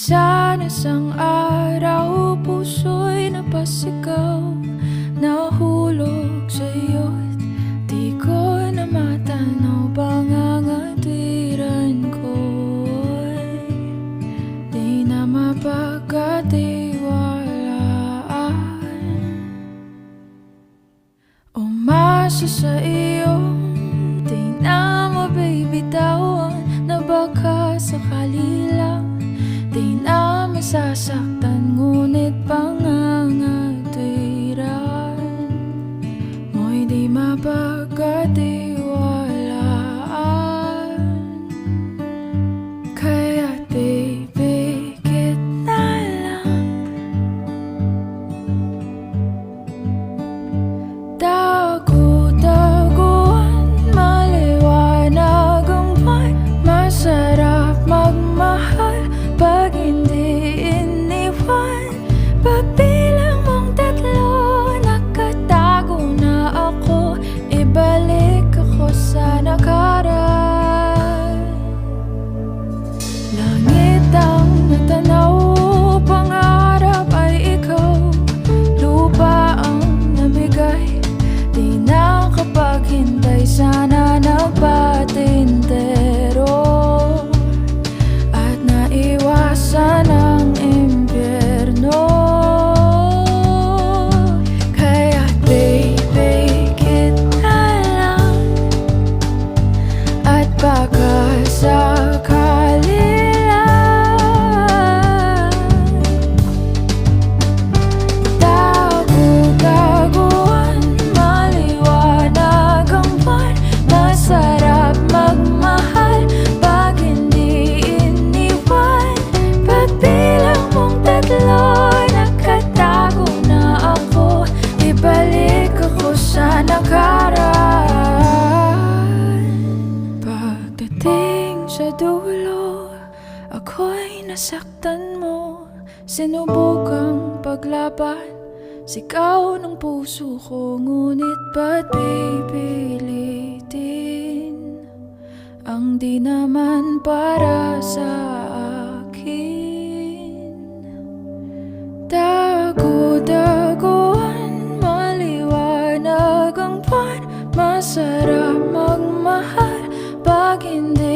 Minsan isang araw, puso'y napasigaw, nahulog sa'yo't di ko na matanaw. Pangangatiran ko'y di na mapagkatiwalaan. Umasa sa iyong di na mabibitawan, na baka sakali lang di na masasaktan. Ngunit pangangatiran mo'y di mapagkatiwalaan. Kaya't pipikit na lang, dagu-daguan, maliwanag ang buwan. Masarap magmahal pag hindi iniwan. Pagbilang mong tatlo, nakatago na ako. Ibalik ako sa nakaraan. Langit ang natanaw, pangarap ay ikaw. Lupa ang namigay, di nakapaghintay. Sana nagpatintero at naiwasan ang impyerno. Kaya't pipikit na lang, at baka sakali lang. Dagu-daguan, maliwanag ang buwan. Masarap magmahal pag hindi iniwan. Pagbilang mong tatlo, nakatago na ako. Ibalik ako sa nakaraan. Pagdating sa dulo, ako'y nasaktan mo. Sinubukang paglaban, sigaw ng puso ko. Ngunit ba't pipilitin ang di naman para sa akin? Dagu-daguan, maliwanag ang buwan. Masarap magmahal pag hindi